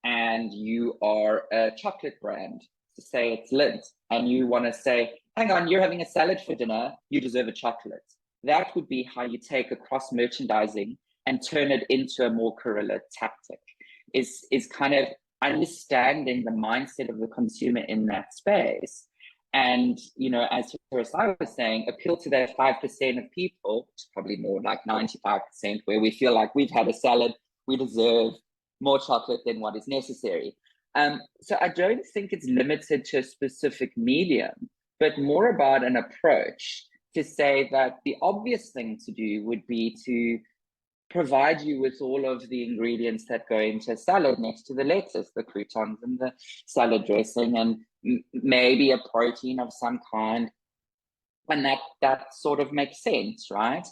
[SPEAKER 4] and you are a chocolate brand, to say it's Lindt, and you want to say, hang on, you're having a salad for dinner, you deserve a chocolate. That would be how you take a cross merchandising and turn it into a more guerrilla tactic, is kind of understanding the mindset of the consumer in that space. And, you know, as I was saying, appeal to that 5% of people, it's probably more like 95%, where we feel like we've had a salad, we deserve more chocolate than what is necessary. So I don't think it's limited to a specific medium, but more about an approach to say that the obvious thing to do would be to provide you with all of the ingredients that go into a salad next to the lettuce, the croutons and the salad dressing, and maybe a protein of some kind. And that sort of makes sense, right?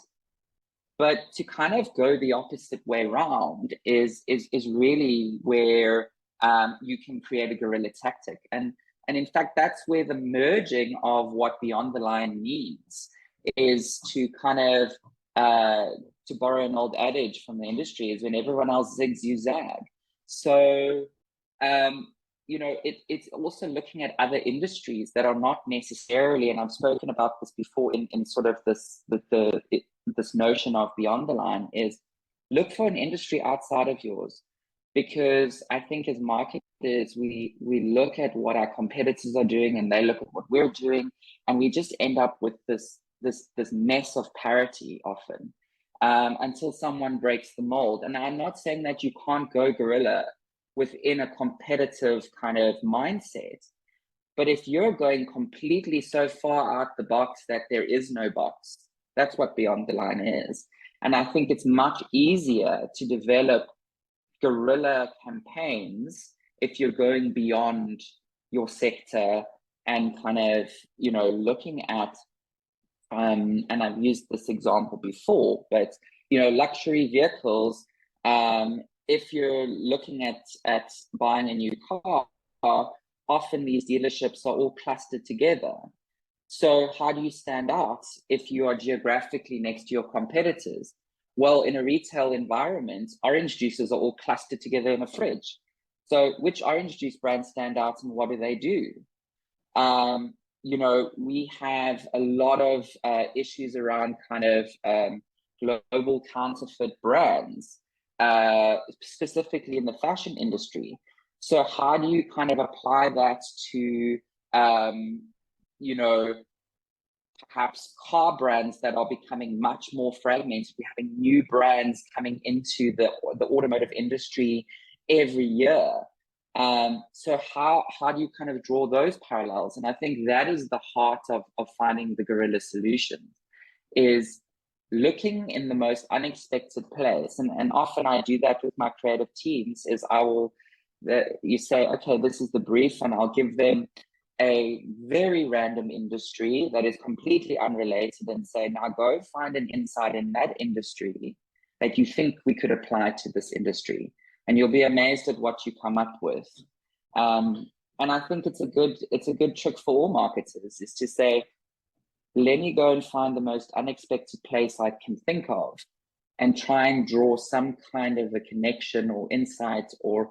[SPEAKER 4] But to kind of go the opposite way around is really where you can create a guerrilla tactic. And in fact, that's where the merging of what Beyond the Line means is to kind of, to borrow an old adage from the industry, is when everyone else zigs, you zag. So, you know, it's also looking at other industries that are not necessarily, and I've spoken about this before in sort of this notion of Beyond the Line, is look for an industry outside of yours. Because I think as marketers, we look at what our competitors are doing and they look at what we're doing, and we just end up with this mess of parity often, until someone breaks the mold. And I'm not saying that you can't go guerrilla within a competitive kind of mindset, but if you're going completely so far out the box that there is no box, that's what Beyond the Line is. And I think it's much easier to develop guerrilla campaigns if you're going beyond your sector and kind of, you know, looking at and I've used this example before, but, you know, luxury vehicles, if you're looking at buying a new car, often these dealerships are all clustered together. So how do you stand out if you are geographically next to your competitors? Well, in a retail environment, orange juices are all clustered together in a fridge. So which orange juice brands stand out and what do they do? You know, we have a lot of issues around kind of global counterfeit brands, specifically in the fashion industry. So how do you kind of apply that to, you know, perhaps car brands that are becoming much more fragmented? We're having new brands coming into the automotive industry every year. So how do you kind of draw those parallels? And I think that is the heart of finding the guerrilla solution, is looking in the most unexpected place. And often I do that with my creative teams, is you say, okay, this is the brief, and I'll give them a very random industry that is completely unrelated and say, now go find an insight in that industry that you think we could apply to this industry. And you'll be amazed at what you come up with. And I think it's a good trick for all marketers, is to say, let me go and find the most unexpected place I can think of and try and draw some kind of a connection or insight or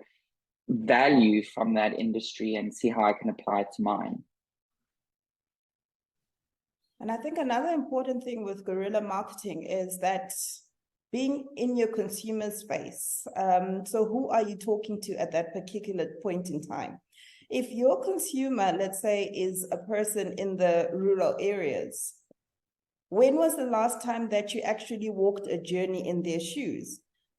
[SPEAKER 4] value from that industry and see how I can apply it to mine.
[SPEAKER 3] And I think another important thing with guerrilla marketing is that being in your consumer space. So who are you talking to at that particular point in time? If your consumer, let's say, is a person in the rural areas, when was the last time that you actually walked a journey in their shoes?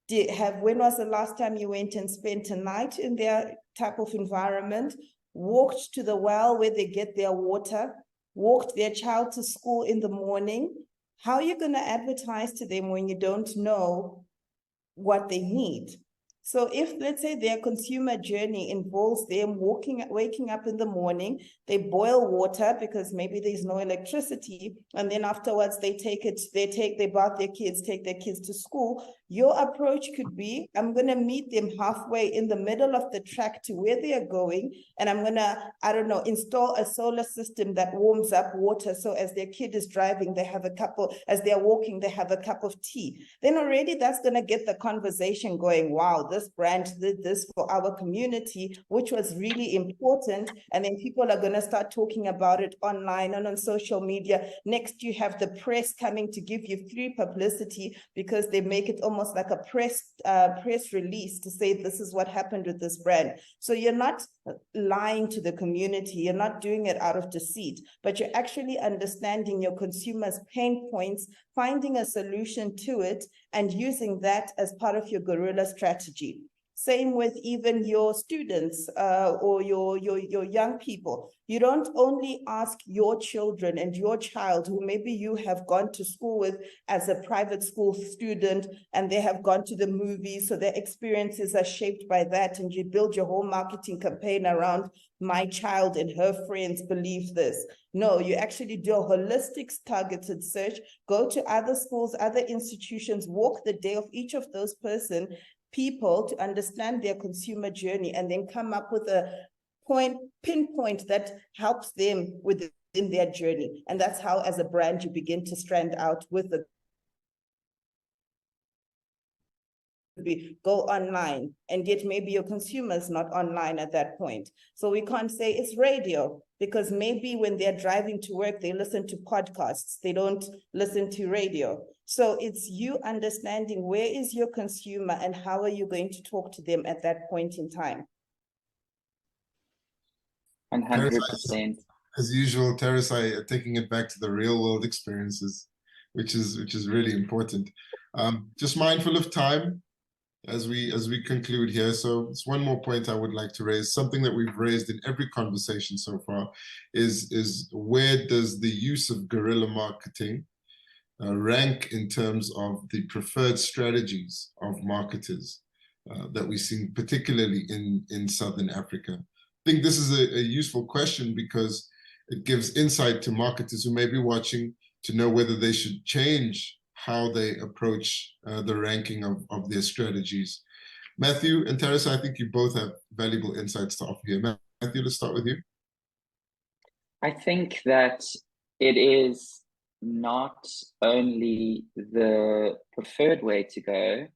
[SPEAKER 3] When was the last time you went and spent a night in their type of environment, walked to the well where they get their water, walked their child to school in the morning? How are you going to advertise to them when you don't know what they need? So if, let's say, their consumer journey involves them waking up in the morning, they boil water because maybe there's no electricity, and then afterwards they bath their kids, take their kids to school, your approach could be, I'm going to meet them halfway in the middle of the track to where they are going, and I'm going to, I don't know, install a solar system that warms up water, so as their kid is driving, they have as they're walking, they have a cup of tea. Then already that's going to get the conversation going. Wow, this brand did this for our community, which was really important. And then people are going to start talking about it online and on social media. Next, you have the press coming to give you free publicity because they make it almost like a press release to say this is what happened with this brand. So you're not lying to the community, you're not doing it out of deceit, but you're actually understanding your consumers' pain points, finding a solution to it, and using that as part of your guerrilla strategy. Same with even your students or your young people. You don't only ask your children and your child who maybe you have gone to school with as a private school student, and they have gone to the movies, so their experiences are shaped by that, and you build your whole marketing campaign around my child and her friends believe this. No, you actually do a holistic targeted search, go to other schools, other institutions, walk the day of each of those people to understand their consumer journey, and then come up with a pinpoint that helps them within their journey. And that's how, as a brand, you begin to stand out with the go online, and yet maybe your consumer's not online at that point. So we can't say it's radio, because maybe when they're driving to work, they listen to podcasts, they don't listen to radio. So it's you understanding where is your consumer and how are you going to talk to them at that point in time.
[SPEAKER 4] 100%.
[SPEAKER 1] As usual, Teresa, taking it back to the real world experiences, which is really important. Just mindful of time as we conclude here. So it's one more point I would like to raise. Something that we've raised in every conversation so far is where does the use of guerrilla marketing rank in terms of the preferred strategies of marketers that we see, particularly in Southern Africa? I think this is a useful question because it gives insight to marketers who may be watching to know whether they should change how they approach the ranking of their strategies. Matthew and Teresa, I think you both have valuable insights to offer here. Matthew, let's start with you.
[SPEAKER 4] I think that it is not only the preferred way to go,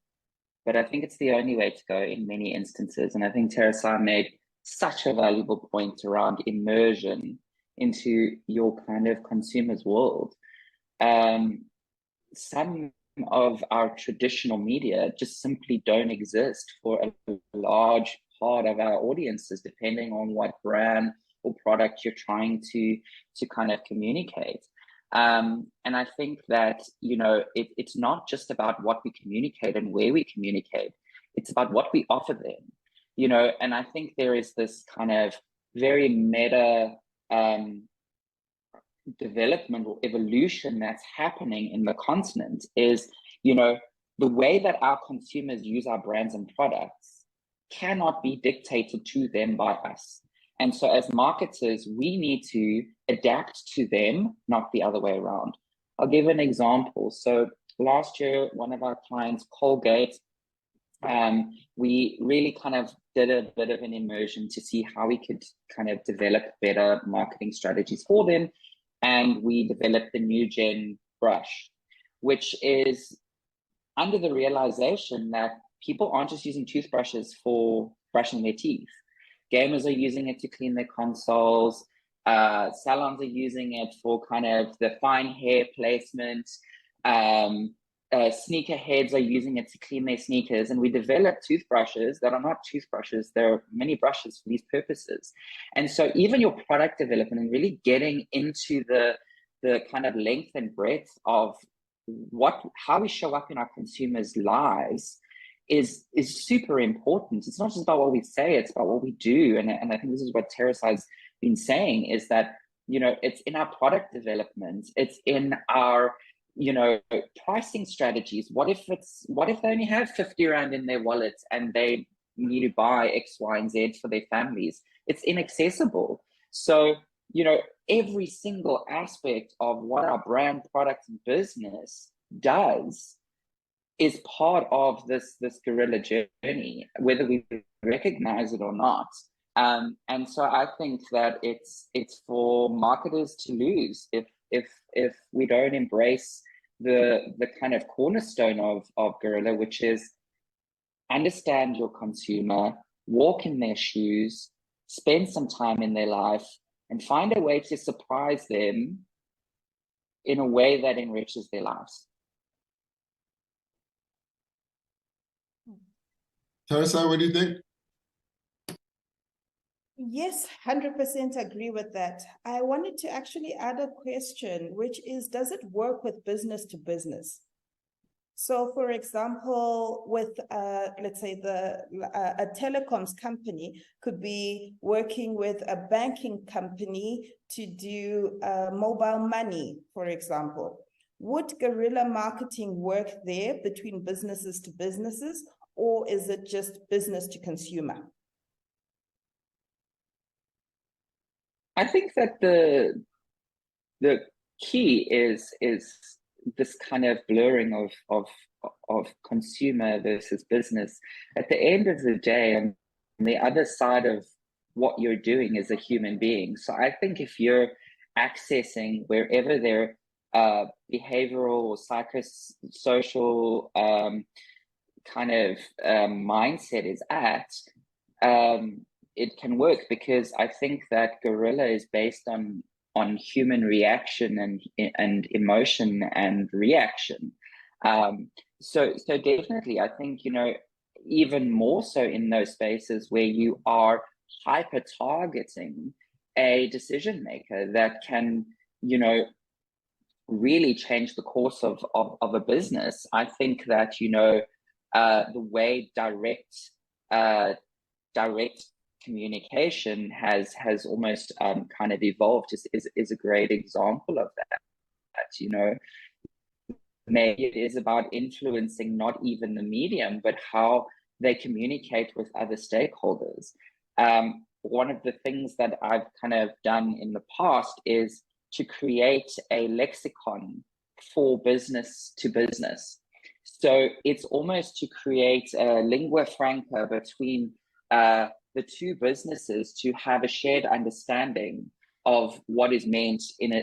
[SPEAKER 4] but I think it's the only way to go in many instances. And I think Teresa made such a valuable point around immersion into your kind of consumer's world. Some of our traditional media just simply don't exist for a large part of our audiences, depending on what brand or product you're trying to kind of communicate. And I think that, you know, it's not just about what we communicate and where we communicate, it's about what we offer them, you know. And I think there is this kind of very meta development or evolution that's happening in the continent is, you know, the way that our consumers use our brands and products cannot be dictated to them by us. And so as marketers, we need to adapt to them, not the other way around. I'll give an example. So last year, one of our clients, Colgate, we really kind of did a bit of an immersion to see how we could kind of develop better marketing strategies for them. And we developed the new gen brush, which is under the realization that people aren't just using toothbrushes for brushing their teeth. Gamers are using it to clean their consoles. Salons are using it for kind of the fine hair placement. Sneakerheads are using it to clean their sneakers, and we develop toothbrushes that are not toothbrushes. There are many brushes for these purposes. And so even your product development and really getting into the kind of length and breadth of how we show up in our consumers' lives is super important. It's not just about what we say, it's about what we do. And I think this is what Teresa has been saying, is that, you know, it's in our product development, it's in our, you know, pricing strategies. What if they only have 50 Rand in their wallets and they need to buy X, Y, and Z for their families? It's inaccessible. So, you know, every single aspect of what our brand, product, and business does is part of this guerrilla journey, whether we recognize it or not. And so I think that it's for marketers to lose if we don't embrace the kind of cornerstone of Guerilla, which is understand your consumer, walk in their shoes, spend some time in their life, and find a way to surprise them in a way that enriches their lives.
[SPEAKER 1] Teresa, what do you think?
[SPEAKER 3] Yes, 100% agree with that. I wanted to actually add a question, which is, does it work with business to business? So, for example, with, let's say, a telecoms company could be working with a banking company to do mobile money, for example. Would guerrilla marketing work there between businesses to businesses, or is it just business to consumer?
[SPEAKER 4] I think that the key is this kind of blurring of consumer versus business. At the end of the day, on the other side of what you're doing is a human being. So I think if you're accessing wherever their behavioral or psychosocial kind of mindset is at, it can work, because I think that Guerrilla is based on human reaction and emotion and reaction. So definitely, I think, you know, even more so in those spaces where you are hyper targeting a decision maker that can, you know, really change the course of a business. I think that, you know, the way direct communication has almost kind of evolved is a great example of that. You know, maybe it is about influencing not even the medium, but how they communicate with other stakeholders. One of the things that I've kind of done in the past is to create a lexicon for business to business. So it's almost to create a lingua franca between the two businesses to have a shared understanding of what is meant in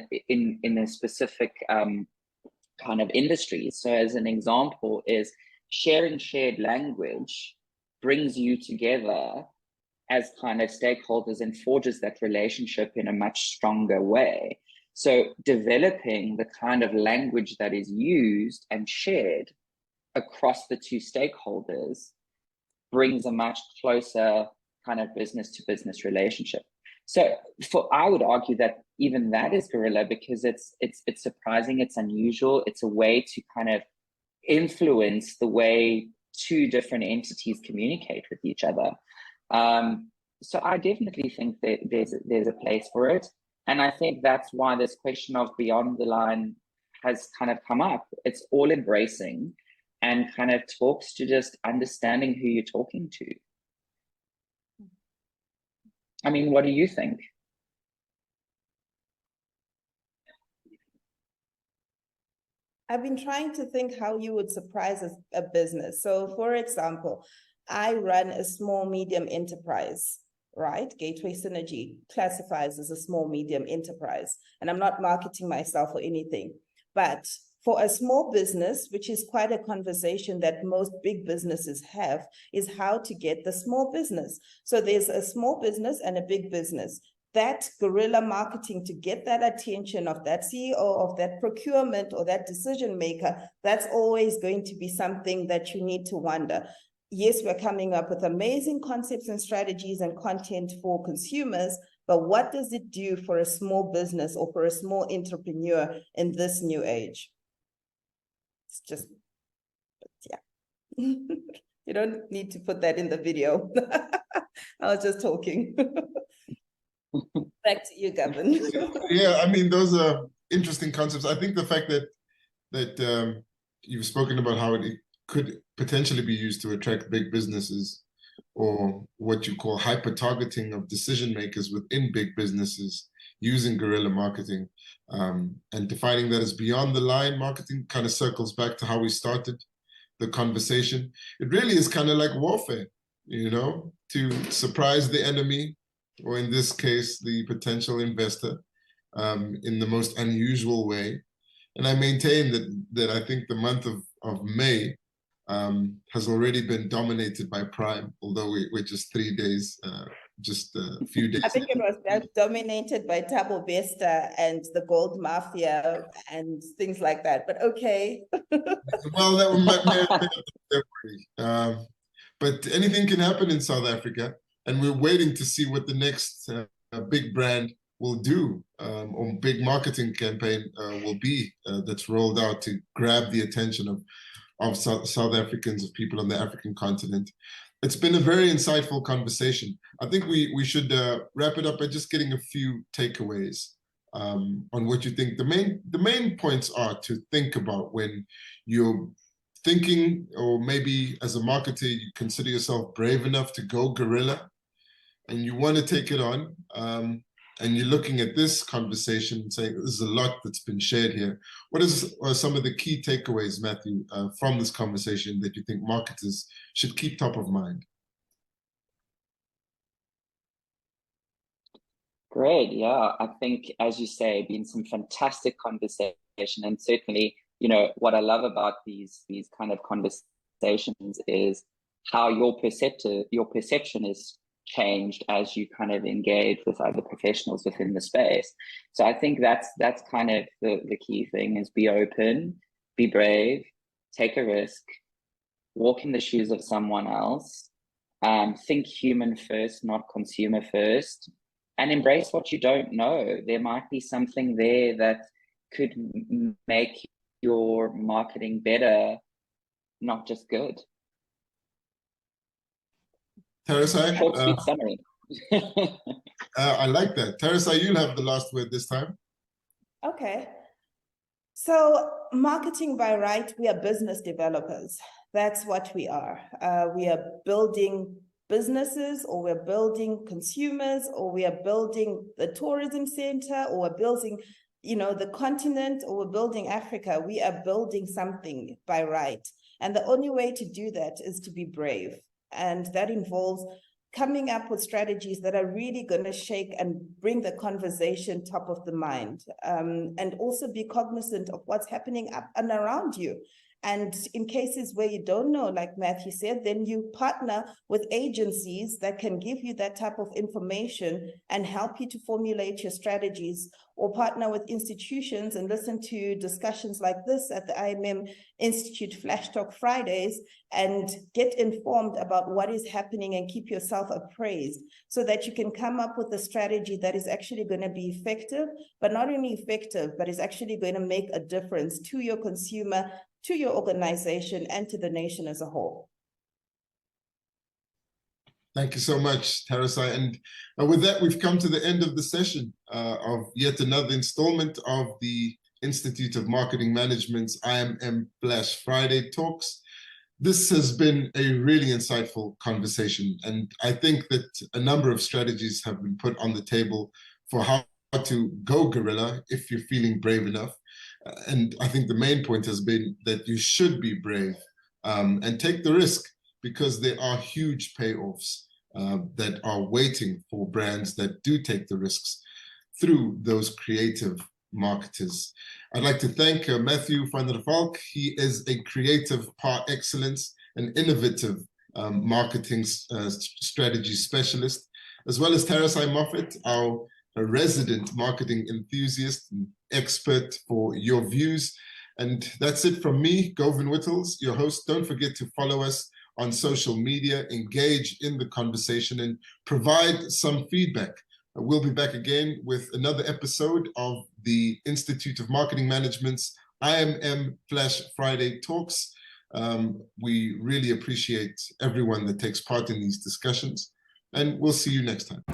[SPEAKER 4] a specific kind of industry. So as an example is sharing shared language brings you together as kind of stakeholders and forges that relationship in a much stronger way. So developing the kind of language that is used and shared across the two stakeholders brings a much closer kind of business to business relationship. So I would argue that even that is guerrilla, because it's surprising, it's unusual, it's a way to kind of influence the way two different entities communicate with each other. So I definitely think that there's a place for it. And I think that's why this question of beyond the line has kind of come up. It's all embracing and kind of talks to just understanding who you're talking to. I mean, what do you think?
[SPEAKER 3] I've been trying to think how you would surprise a business. So, for example, I run a small medium enterprise, right? Gateway Synergy classifies as a small medium enterprise. And I'm not marketing myself or anything, but for a small business, which is quite a conversation that most big businesses have, is how to get the small business. So there's a small business and a big business. That guerrilla marketing to get that attention of that CEO, of that procurement or that decision maker, that's always going to be something that you need to wonder. Yes, we're coming up with amazing concepts and strategies and content for consumers, but what does it do for a small business or for a small entrepreneur in this new age? It's just, yeah. You don't need to put that in the video. I was just talking. Back to you, Gavin.
[SPEAKER 1] Yeah, I mean, those are interesting concepts. I think the fact that you've spoken about how it could potentially be used to attract big businesses, or what you call hyper-targeting of decision makers within big businesses using guerrilla marketing, and defining that as beyond the line marketing, kind of circles back to how we started the conversation. It really is kind of like warfare, you know, to surprise the enemy, or in this case, the potential investor, in the most unusual way. And I maintain that I think the month of May has already been dominated by Prime, although we're just 3 days, just a few days.
[SPEAKER 3] I think it was dominated by Thabo Bester and the Gold Mafia and things like that, but okay.
[SPEAKER 1] Well, that was but anything can happen in South Africa, and we're waiting to see what the next big brand will do, or big marketing campaign will be, that's rolled out to grab the attention of South Africans, of people on the African continent. It's been a very insightful conversation. I think we should wrap it up by just getting a few takeaways on what you think the main points are to think about when you're thinking, or maybe as a marketer, you consider yourself brave enough to go guerrilla and you want to take it on, and you're looking at this conversation and saying, there's a lot that's been shared here. What are some of the key takeaways, Matthew, from this conversation that you think marketers should keep top of mind?
[SPEAKER 4] Great, yeah. I think, as you say, been some fantastic conversation, and certainly, you know, what I love about these kind of conversations is how your perception is changed as you kind of engage with other professionals within the space. So I think that's kind of the key thing, is be open, be brave, take a risk, walk in the shoes of someone else, think human first, not consumer first, and embrace what you don't know. There might be something there that could make your marketing better, not just good.
[SPEAKER 1] Teresa,
[SPEAKER 4] short, sweet summary.
[SPEAKER 1] I like that. Teresa, you'll have the last word this time.
[SPEAKER 3] Okay. So marketing by right, we are business developers. That's what we are. We are building businesses, or we're building consumers, or we are building the tourism center, or we're building, you know, the continent, or we're building Africa. We are building something by right. And the only way to do that is to be brave. And that involves coming up with strategies that are really going to shake and bring the conversation top of the mind, and also be cognizant of what's happening up and around you. And in cases where you don't know, like Matthew said, then you partner with agencies that can give you that type of information and help you to formulate your strategies, or partner with institutions and listen to discussions like this at the IMM Institute Flash Talk Fridays, and get informed about what is happening and keep yourself appraised, so that you can come up with a strategy that is actually going to be effective, but not only effective, but is actually going to make a difference to your consumer, to your organization, and to the nation as a whole.
[SPEAKER 1] Thank you so much, Teresa. And with that, we've come to the end of the session of yet another installment of the Institute of Marketing Management's IMM Flash Friday Talks. This has been a really insightful conversation, and I think that a number of strategies have been put on the table for how to go guerrilla if you're feeling brave enough. And I think the main point has been that you should be brave and take the risk, because there are huge payoffs that are waiting for brands that do take the risks through those creative marketers. I'd like to thank Matthew Van Der Valk. He is a creative par excellence, an innovative marketing strategy specialist, as well as Tarasai Moffat, our resident marketing enthusiast and expert for your views. And that's it from me, Govin Whittles, your host. Don't forget to follow us on social media, engage in the conversation, and provide some feedback. We'll be back again with another episode of the Institute of Marketing Management's IMM Flash Friday Talks. We really appreciate everyone that takes part in these discussions, and we'll see you next time.